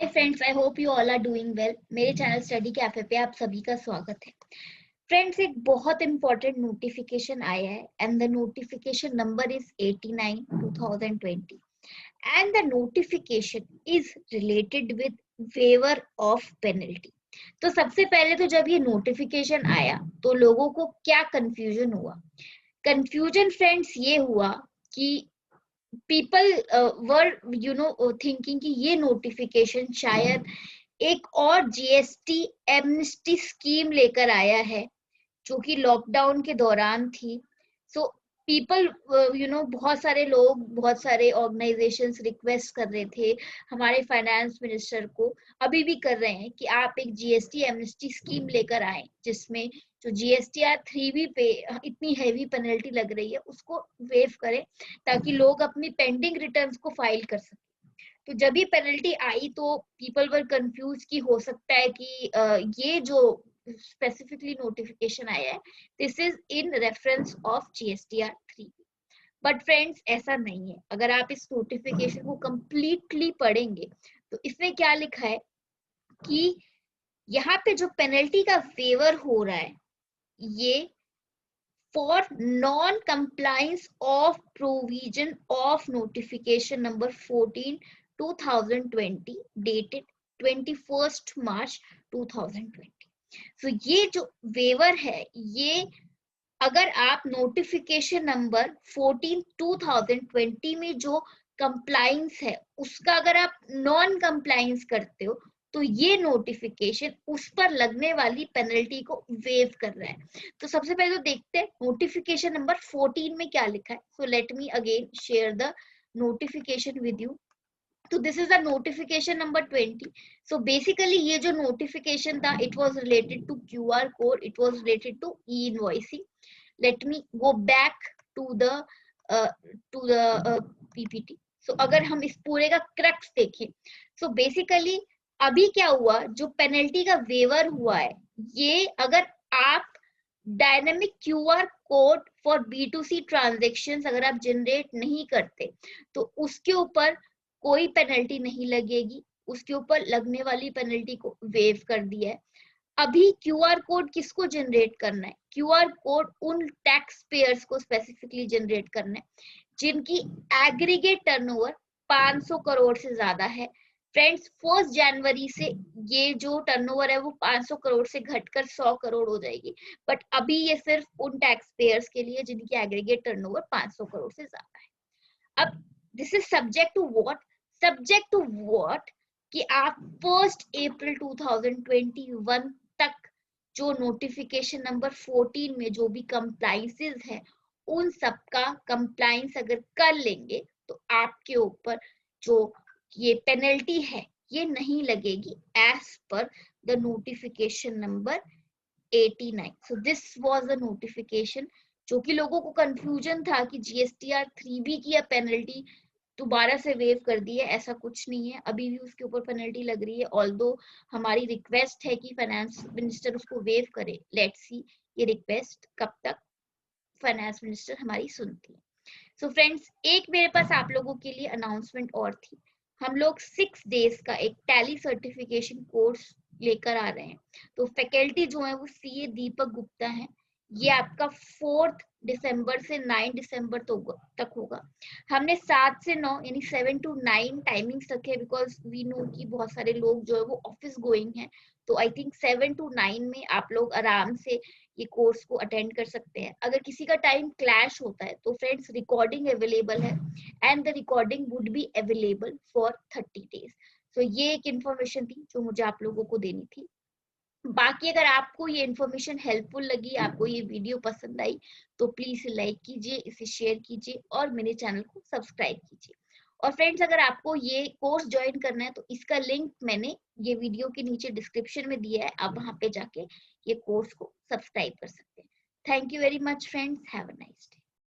Hi friends, I hope you all are doing well. मेरे channel Study Cafe पे आप सभी का स्वागत है। फ्रेंड्स, एक बहुत इंपॉर्टेंट नोटिफिकेशन आया है and the notification number is 89 2020 and the notification is related with waiver of penalty. तो सबसे पहले तो जब ये नोटिफिकेशन आया तो लोगों को क्या कंफ्यूजन हुआ। कंफ्यूजन फ्रेंड्स ये हुआ कि पीपल वर थिंकिंग कि ये नोटिफिकेशन शायद एक और जीएसटी एमनेस्टी स्कीम लेकर आया है जो कि लॉकडाउन के दौरान थी। सो पीपल बहुत सारे लोग, बहुत सारे ऑर्गेनाइजेशंस रिक्वेस्ट कर रहे थे हमारे फाइनेंस मिनिस्टर को, अभी भी कर रहे हैं कि आप एक जीएसटी एमनेस्टी स्कीम लेकर आए जिसमें जो जीएसटीआर 3B पे इतनी हैवी पेनल्टी लग रही है उसको वेव करें ताकि लोग अपनी पेंडिंग रिटर्न्स को फाइल कर सकें। तो जब ये पेनल्टी आई तो पीपल वर कंफ्यूज कि हो सकता है कि ये जो स्पेसिफिकली नोटिफिकेशन आया है this is in reference of GSTR 3। But friends, ऐसा नहीं है। अगर आप इस नोटिफिकेशन को कंप्लीटली पढ़ेंगे तो इसमें क्या लिखा है कि यहाँ पे जो पेनल्टी का वेवर हो रहा है ये for non-compliance of provision of notification number 14 2020 dated 21st March 2020। so ये जो वेवर है ये अगर आप नोटिफिकेशन नंबर 14 2020 में जो कंप्लाइंस है उसका अगर आप नॉन कंप्लाइंस करते हो तो ये नोटिफिकेशन उस पर लगने वाली पेनल्टी को वेव कर रहा है। तो सबसे पहले तो देखते हैं नोटिफिकेशन नंबर 14 में क्या लिखा है। So let me again share the notification with you. तो this is the notification number 20। So basically ये जो नोटिफिकेशन था it was related to QR code, it was related to e invoicing. Let me go back to the PPT. So अगर हम इस पूरे का crux देखें, सो बेसिकली अभी क्या हुआ, जो पेनल्टी का वेवर हुआ है ये अगर आप dynamic QR code for B2C transactions अगर आप जनरेट नहीं करते तो उसके ऊपर कोई पेनल्टी नहीं लगेगी, उसके ऊपर लगने वाली पेनल्टी को वेव कर दिया है। अभी क्यूआर कोड किसको जनरेट करना है? क्यूआर कोड उन टैक्स पेयर्स को स्पेसिफिकली जनरेट करना है जिनकी एग्रीगेट टर्नओवर 500 करोड़ से ज्यादा है। फ्रेंड्स, 1 जनवरी से ये जो टर्नओवर है वो 500 करोड़ से घटकर 100 करोड़ हो जाएगी। बट अभी ये सिर्फ उन टैक्स पेयर्स के लिए जिनकी एग्रीगेट टर्नओवर 500 करोड़ से ज्यादा है। अब this is subject to what? Subject to what कि आप 1 अप्रैल 2021 तक जो नोटिफिकेशन नंबर 14 में जो भी कंप्लाइंसेस है उन सबका कंप्लाइंस अगर कर लेंगे तो आपके ऊपर जो ये पेनल्टी है ये नहीं लगेगी as per the notification number 89। So this was the notification. जो कि लोगों को कंफ्यूजन था कि जीएसटीआर 3B की या पेनल्टी दोबारा से वेव कर दी है, ऐसा कुछ नहीं है। अभी भी उसके ऊपर पेनल्टी लग रही है, ऑल्दो हमारी रिक्वेस्ट है कि फाइनेंस मिनिस्टर उसको वेव करे। लेट्स सी ये रिक्वेस्ट कब तक फाइनेंस मिनिस्टर हमारी सुनती है। सो फ्रेंड्स, एक मेरे पास आप लोगों के लिए अनाउंसमेंट और थी। हम लोग 6 डेज का एक टैली सर्टिफिकेशन कोर्स लेकर आ रहे हैं। तो फैकल्टी जो है वो सीए दीपक गुप्ता है। ये आपका 4 दिसंबर से 9 दिसंबर तक होगा। हमने 7 से 9 यानी 7 to 9 टाइमिंग्स रखे बिकॉज वी नो कि बहुत सारे लोग जो है वो ऑफिस गोइंग हैं। तो आई थिंक 7 to 9 में आप लोग आराम से ये कोर्स को अटेंड कर सकते हैं। अगर किसी का टाइम क्लैश होता है तो फ्रेंड्स रिकॉर्डिंग अवेलेबल है and the recording would be available for 30 days. So ये एक इंफॉर्मेशन थी जो मुझे आप लोगों को देनी थी। बाकी अगर आपको ये इंफॉर्मेशन हेल्पफुल लगी, आपको ये वीडियो पसंद आई तो प्लीज लाइक कीजिए, इसे शेयर कीजिए और मेरे चैनल को सब्सक्राइब कीजिए। और फ्रेंड्स, अगर आपको ये कोर्स ज्वाइन करना है तो इसका लिंक मैंने ये वीडियो के नीचे डिस्क्रिप्शन में दिया है, आप वहां पे जाके ये कोर्स को सब्सक्राइब कर सकते हैं। Thank you very much friends, have a nice day.